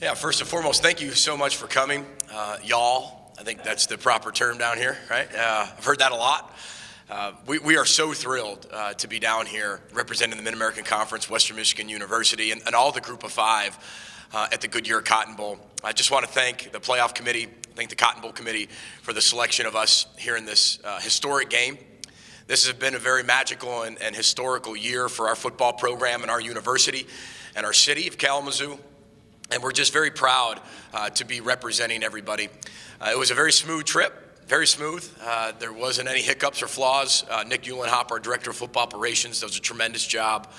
Yeah, first and foremost, thank you so much for coming. Y'all, I think that's the proper term down here, right? I've heard that a lot. We are so thrilled to be down here representing the Mid-American Conference, Western Michigan University, and all the Group of Five at the Goodyear Cotton Bowl. I just want to thank the playoff committee, thank the Cotton Bowl committee for the selection of us here in this historic game. This has been a very magical and historical year for our football program and our university and our city of Kalamazoo. And we're just very proud to be representing everybody. It was a very smooth trip, very smooth. There wasn't any hiccups or flaws. Nick Uhlenhop, our director of football operations, does a tremendous job.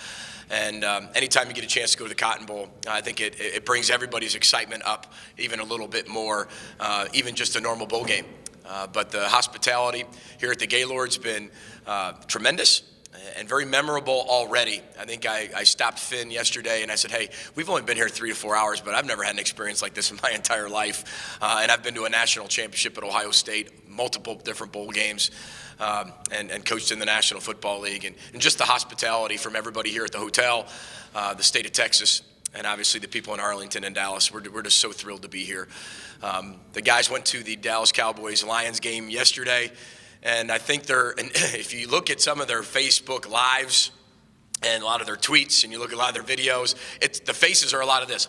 And anytime you get a chance to go to the Cotton Bowl, I think it brings everybody's excitement up even a little bit more, even just a normal bowl game. But the hospitality here at the Gaylord's been tremendous and very memorable already. I think I stopped Finn yesterday and I said, hey, we've only been here 3 to 4 hours, but I've never had an experience like this in my entire life. And I've been to a national championship at Ohio State, multiple different bowl games, and coached in the National Football League. And just the hospitality from everybody here at the hotel, the state of Texas, and obviously the people in Arlington and Dallas. We're just so thrilled to be here. The guys went to the Dallas Cowboys-Lions game yesterday, and I think if you look at some of their Facebook lives and a lot of their tweets, and you look at a lot of their videos, the faces are a lot of this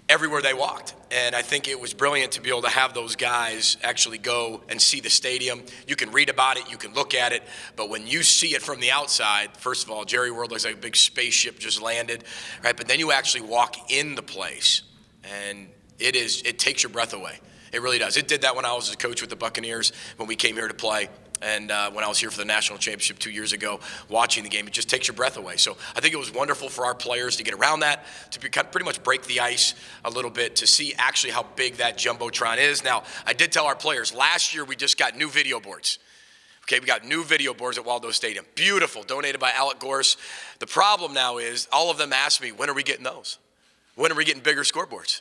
everywhere they walked. And I think it was brilliant to be able to have those guys actually go and see the stadium. You can read about it, you can look at it, but when you see it from the outside, first of all, Jerry World looks like a big spaceship just landed, right? But then you actually walk in the place, and it takes your breath away. It really does. It did that when I was a coach with the Buccaneers, when we came here to play, and when I was here for the national championship 2 years ago, watching the game. It just takes your breath away. So I think it was wonderful for our players to get around that, to pretty much break the ice a little bit, to see actually how big that Jumbotron is. Now, I did tell our players, last year we just got new video boards. Okay, we got new video boards at Waldo Stadium. Beautiful, donated by Alec Gorse. The problem now is all of them ask me, when are we getting those? When are we getting bigger scoreboards?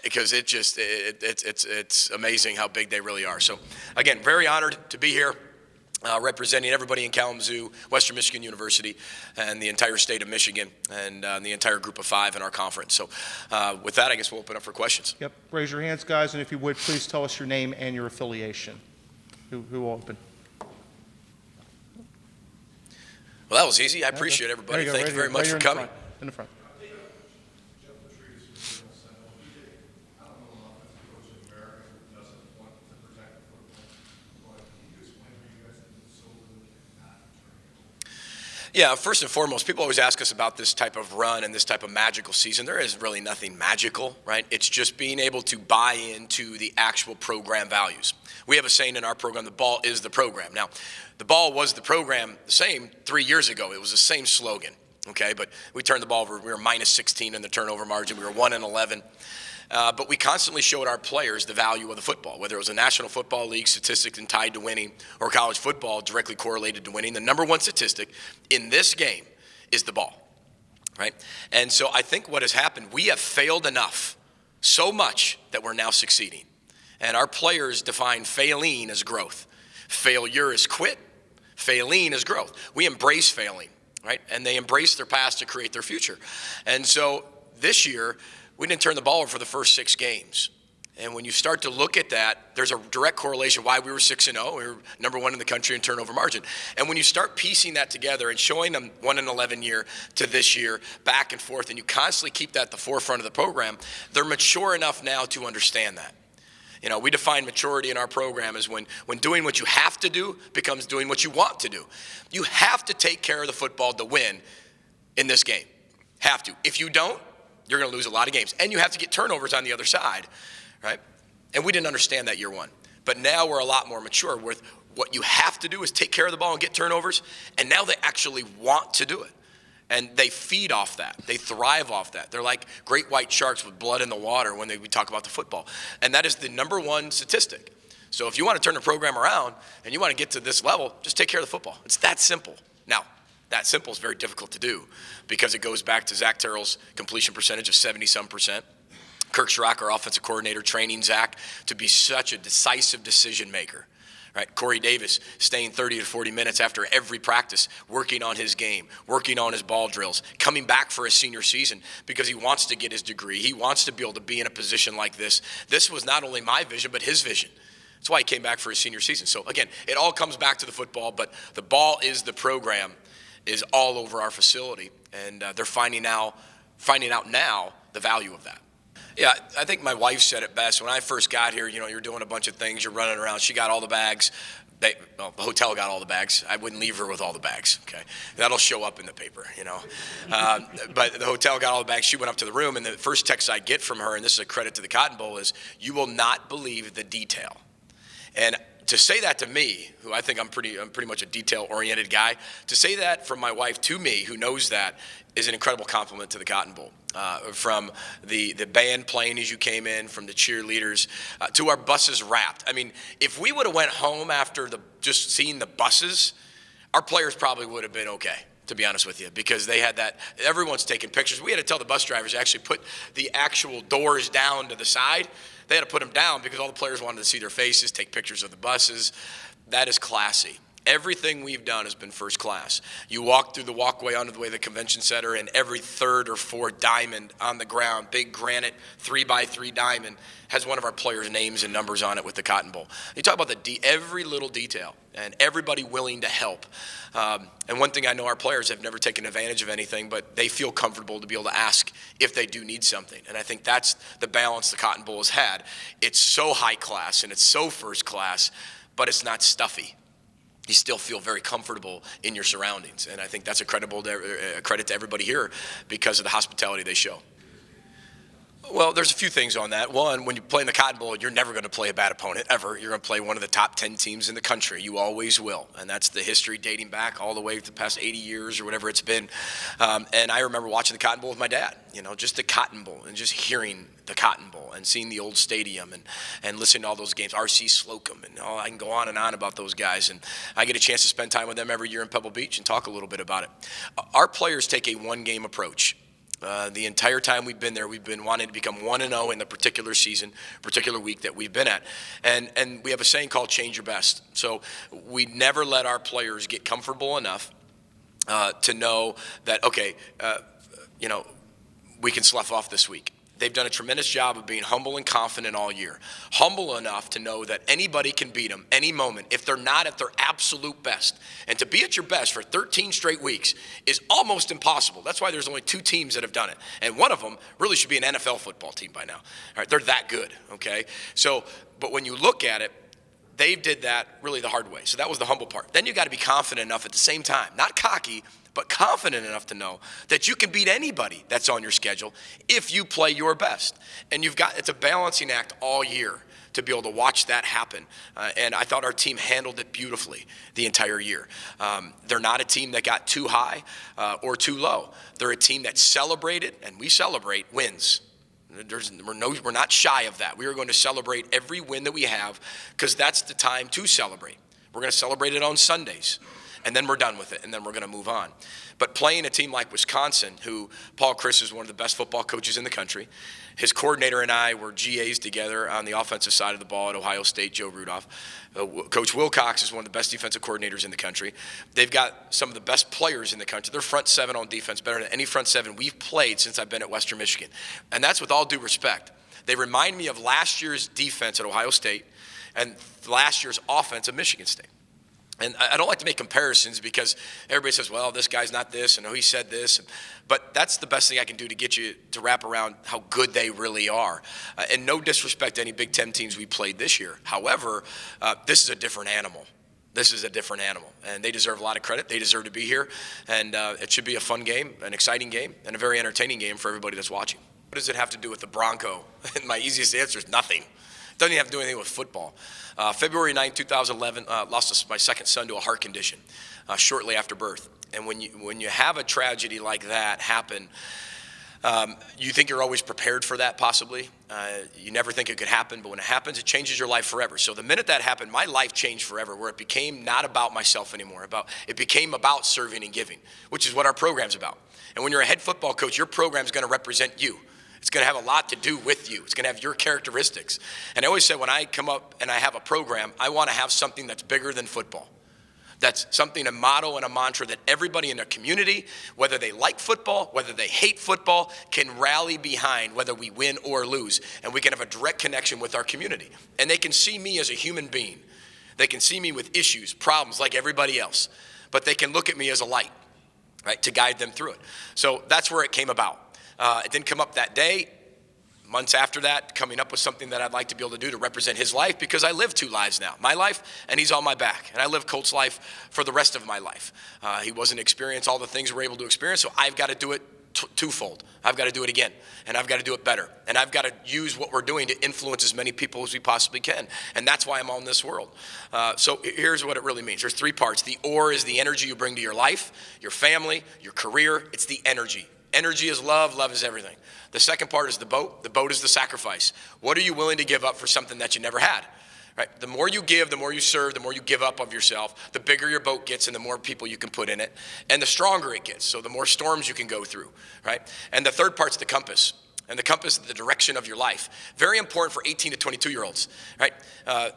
Because it's amazing how big they really are. So, again, very honored to be here representing everybody in Kalamazoo, Western Michigan University, and the entire state of Michigan, and the entire Group of Five in our conference. So with that, I guess we'll open up for questions. Yep. Raise your hands, guys, and if you would, please tell us your name and your affiliation. Who will open? Well, that was easy. I appreciate everybody. Thank you very much for coming. In the front. Yeah, first and foremost, people always ask us about this type of run and this type of magical season. There is really nothing magical, right? It's just being able to buy into the actual program values. We have a saying in our program, the ball is the program. Now, the ball was the program the same 3 years ago. It was the same slogan, okay? But we turned the ball over. We were minus 16 in the turnover margin. We were 1-11. But we constantly showed our players the value of the football, whether it was a National Football League statistic and tied to winning or college football directly correlated to winning. The number one statistic in this game is the ball, right? And so I think what has happened, we have failed enough, so much that we're now succeeding. And our players define failing as growth. Failure is quit. Failing is growth. We embrace failing, right? And they embrace their past to create their future. And so this year, we didn't turn the ball over for the first 6 games. And when you start to look at that, there's a direct correlation why we were 6-0. We were number 1 in the country in turnover margin. And when you start piecing that together and showing them 1-11 year to this year, back and forth, and you constantly keep that at the forefront of the program, they're mature enough now to understand that. You know, we define maturity in our program as when doing what you have to do becomes doing what you want to do. You have to take care of the football to win in this game. Have to. If you don't, you're going to lose a lot of games. And you have to get turnovers on the other side, right? And we didn't understand that year one. But now we're a lot more mature with what you have to do is take care of the ball and get turnovers. And now they actually want to do it. And they feed off that. They thrive off that. They're like great white sharks with blood in the water when we talk about the football. And that is the number one statistic. So if you want to turn the program around and you want to get to this level, just take care of the football. It's that simple. Now, that simple is very difficult to do because it goes back to Zach Terrell's completion percentage of 70-some%. Kirk Schrock, our offensive coordinator, training Zach to be such a decisive decision maker, right? Corey Davis staying 30 to 40 minutes after every practice, working on his game, working on his ball drills, coming back for his senior season because he wants to get his degree. He wants to be able to be in a position like this. This was not only my vision, but his vision. That's why he came back for his senior season. So again, it all comes back to the football, but the ball is the program, is all over our facility, and they're finding out now the value of that. Yeah, I think my wife said it best. When I first got here, you're doing a bunch of things, you're running around. She got all the bags. The hotel got all the bags. I wouldn't leave her with all the bags, okay? That'll show up in the paper, But the hotel got all the bags. She went up to the room, and the first text I get from her, and this is a credit to the Cotton Bowl, is, "You will not believe the detail." And to say that to me, who I think I'm pretty much a detail-oriented guy, to say that from my wife to me, who knows that, is an incredible compliment to the Cotton Bowl. From the band playing as you came in, from the cheerleaders, to our buses wrapped. I mean, if we would have went home after just seeing the buses, our players probably would have been okay, to be honest with you, because they had that. Everyone's taking pictures. We had to tell the bus drivers to actually put the actual doors down to the side. They had to put them down because all the players wanted to see their faces, take pictures of the buses. That is classy. Everything we've done has been first class. You walk through the walkway onto the way to the convention center, and every third or fourth diamond on the ground, big granite 3x3 diamond, has one of our players' names and numbers on it with the Cotton Bowl. You talk about every little detail and everybody willing to help. And one thing I know, our players have never taken advantage of anything, but they feel comfortable to be able to ask if they do need something. And I think that's the balance the Cotton Bowl has had. It's so high class and it's so first class, but it's not stuffy. You still feel very comfortable in your surroundings. And I think that's a credit to everybody here because of the hospitality they show. Well, there's a few things on that. One, when you play in the Cotton Bowl, you're never going to play a bad opponent, ever. You're going to play one of the top 10 teams in the country. You always will. And that's the history dating back all the way to the past 80 years or whatever it's been. And I remember watching the Cotton Bowl with my dad, just the Cotton Bowl and just hearing the Cotton Bowl and seeing the old stadium and listening to all those games, R.C. Slocum, and I can go on and on about those guys. And I get a chance to spend time with them every year in Pebble Beach and talk a little bit about it. Our players take a one-game approach. The entire time we've been there, we've been wanting to become 1-0 in the particular season, particular week that we've been at. And we have a saying called change your best. So we never let our players get comfortable enough to know that, okay, we can slough off this week. They've done a tremendous job of being humble and confident all year. Humble enough to know that anybody can beat them any moment if they're not at their absolute best. And to be at your best for 13 straight weeks is almost impossible. That's why there's only 2 teams that have done it. And one of them really should be an NFL football team by now. All right, they're that good, okay? So, but when you look at it, they did that really the hard way. So that was the humble part. Then you got to be confident enough at the same time, not cocky, but confident enough to know that you can beat anybody that's on your schedule if you play your best. And it's a balancing act all year to be able to watch that happen. And I thought our team handled it beautifully the entire year. They're not a team that got too high or too low. They're a team that celebrated, and we celebrate wins. We're not shy of that. We are going to celebrate every win that we have because that's the time to celebrate. We're going to celebrate it on Sundays. And then we're done with it, and then we're going to move on. But playing a team like Wisconsin, who Paul Chryst is one of the best football coaches in the country, his coordinator and I were GAs together on the offensive side of the ball at Ohio State, Joe Rudolph. Coach Wilcox is one of the best defensive coordinators in the country. They've got some of the best players in the country. Their front seven on defense better than any front seven we've played since I've been at Western Michigan. And that's with all due respect. They remind me of last year's defense at Ohio State and last year's offense at Michigan State. And I don't like to make comparisons because everybody says, well, this guy's not this, and oh, he said this. But that's the best thing I can do to get you to wrap around how good they really are. And no disrespect to any Big Ten teams we played this year. However, this is a different animal. This is a different animal, and they deserve a lot of credit. They deserve to be here, and it should be a fun game, an exciting game, and a very entertaining game for everybody that's watching. What does it have to do with the Bronco? And my easiest answer is nothing. It doesn't even have to do anything with football. February 9, 2011, lost my second son to a heart condition shortly after birth. And when you have a tragedy like that happen, you think you're always prepared for that possibly. You never think it could happen, but when it happens, it changes your life forever. So the minute that happened, my life changed forever, where it became not about myself anymore. It became about serving and giving, which is what our program's about. And when you're a head football coach, your program's going to represent you. It's going to have a lot to do with you. It's going to have your characteristics. And I always say when I come up and I have a program, I want to have something that's bigger than football. That's something, a motto and a mantra that everybody in their community, whether they like football, whether they hate football, can rally behind, whether we win or lose. And we can have a direct connection with our community. And they can see me as a human being. They can see me with issues, problems like everybody else. But they can look at me as a light, right, to guide them through it. So that's where it came about. It didn't come up that day. Months after that, coming up with something that I'd like to be able to do to represent his life, because I live two lives now, my life and he's on my back. And I live Colt's life for the rest of my life. He wasn't experience all the things we're able to experience, so I've got to do it twofold. I've got to do it again, and I've got to do it better. And I've got to use what we're doing to influence as many people as we possibly can. And that's why I'm on this world. So here's what it really means. There's three parts. The ore is the energy you bring to your life, your family, your career. It's the energy. Energy is love. Love is everything. The second part is the boat. The boat is the sacrifice. What are you willing to give up for something that you never had? Right? The more you give, the more you serve, the more you give up of yourself, the bigger your boat gets and the more people you can put in it, and the stronger it gets, so the more storms you can go through, right? And the third part's the compass. And the compass is the direction of your life. Very important for 18 to 22-year-olds, right?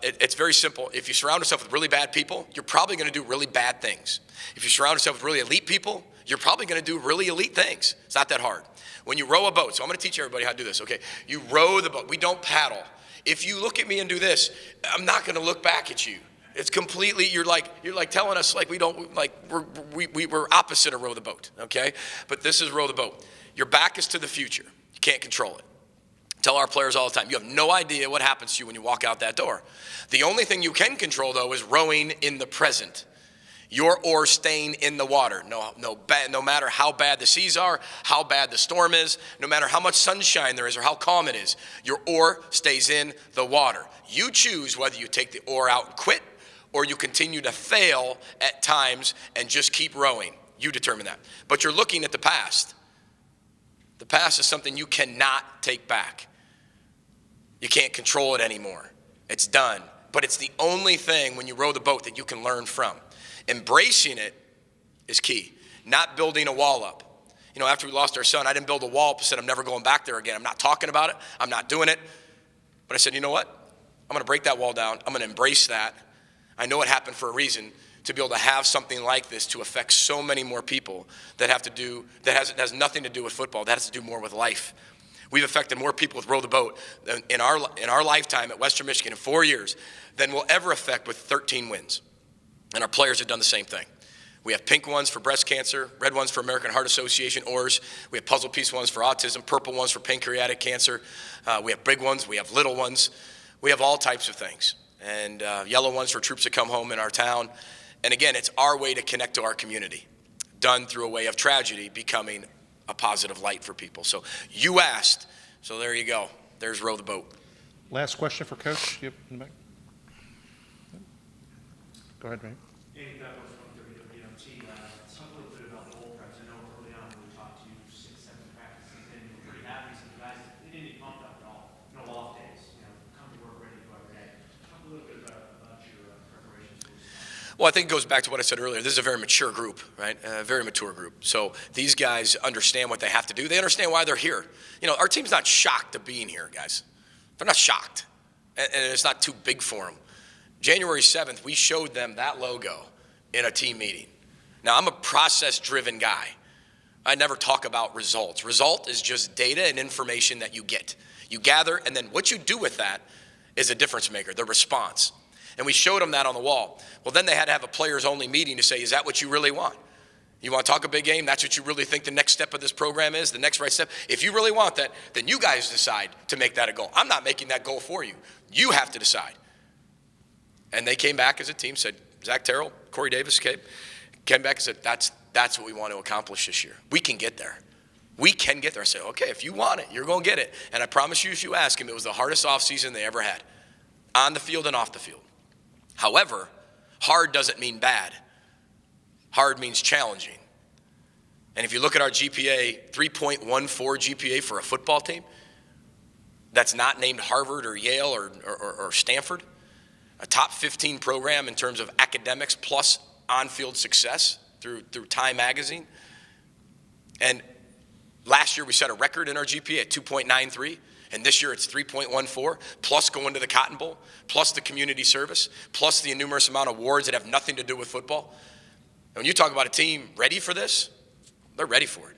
It's very simple. If you surround yourself with really bad people, you're probably going to do really bad things. If you surround yourself with really elite people, you're probably going to do really elite things. It's not that hard. When you row a boat, so I'm going to teach everybody how to do this, okay? You row the boat. We don't paddle. If you look at me and do this, I'm not going to look back at you. It's completely, you're like telling us like we don't, like we're opposite of row the boat, okay? But this is row the boat. Your back is to the future. You can't control it. Tell our players all the time, you have no idea what happens to you when you walk out that door. The only thing you can control, though, is rowing in the present. Your oar staying in the water. No matter how bad the seas are, how bad the storm is, no matter how much sunshine there is or how calm it is, your oar stays in the water. You choose whether you take the oar out and quit or you continue to fail at times and just keep rowing. You determine that. But you're looking at the past. The past is something you cannot take back. You can't control it anymore. It's done. But it's the only thing when you row the boat that you can learn from. Embracing it is key. Not building a wall up. You know, after we lost our son, I didn't build a wall up and said, I'm never going back there again. I'm not talking about it. I'm not doing it. But I said, you know what? I'm going to break that wall down. I'm going to embrace that. I know it happened for a reason, to be able to have something like this to affect so many more people that has nothing to do with football. That has to do more with life. We've affected more people with Row the Boat in our lifetime at Western Michigan in 4 years than we'll ever affect with 13 wins. And our players have done the same thing. We have pink ones for breast cancer, red ones for American Heart Association oars. We have puzzle piece ones for autism, purple ones for pancreatic cancer. We have big ones. We have little ones. We have all types of things. And yellow ones for troops that come home in our town. And again, it's our way to connect to our community, done through a way of tragedy becoming a positive light for people. So you asked, so there you go. There's Row the Boat. Last question for Coach. Yep, in the back. Go ahead, Ray. Andy, that was from WWMT. Talk a little bit about the whole practice. I know early on when we talked to you 6-7 practices in, you were pretty happy. So the guys didn't get pumped up at all. No off days. Come to work ready to go every day. Talk a little bit about your preparations for this. Well, I think it goes back to what I said earlier. This is a very mature group, right? A very mature group. So these guys understand what they have to do. They understand why they're here. Our team's not shocked to being here, guys. They're not shocked. And it's not too big for them. January 7th, we showed them that logo in a team meeting. Now, I'm a process-driven guy. I never talk about results. Result is just data and information that you get. You gather, and then what you do with that is a difference maker, the response. And we showed them that on the wall. Well, then they had to have a players-only meeting to say, is that what you really want? You want to talk a big game? That's what you really think the next step of this program is, the next right step? If you really want that, then you guys decide to make that a goal. I'm not making that goal for you. You have to decide. And they came back as a team, said, Zach Terrell, Corey Davis came back and said, that's what we want to accomplish this year. We can get there. We can get there. I said, okay, if you want it, you're going to get it. And I promise you, if you ask him, it was the hardest offseason they ever had, on the field and off the field. However, hard doesn't mean bad. Hard means challenging. And if you look at our GPA, 3.14 GPA for a football team, that's not named Harvard or Yale or Stanford, a top 15 program in terms of academics plus on-field success through Time Magazine. And Last year we set a record in our GPA at 2.93. And this year it's 3.14, plus going to the Cotton Bowl, plus the community service, plus the numerous amount of awards that have nothing to do with football. And when you talk about a team ready for this, they're ready for it.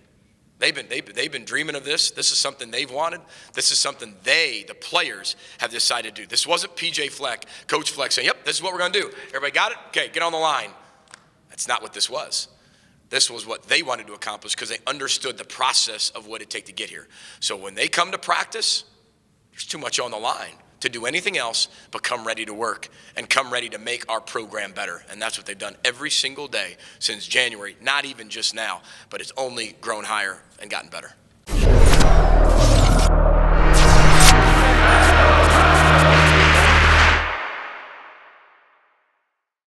They've been dreaming of this. This is something they've wanted. This is something the players, have decided to do. This wasn't PJ Fleck, Coach Fleck saying, yep, this is what we're going to do. Everybody got it? Okay, get on the line. That's not what this was. This was what they wanted to accomplish because they understood the process of what it takes to get here. So when they come to practice, there's too much on the line to do anything else but come ready to work and come ready to make our program better. And that's what they've done every single day since January, not even just now, but it's only grown higher and gotten better.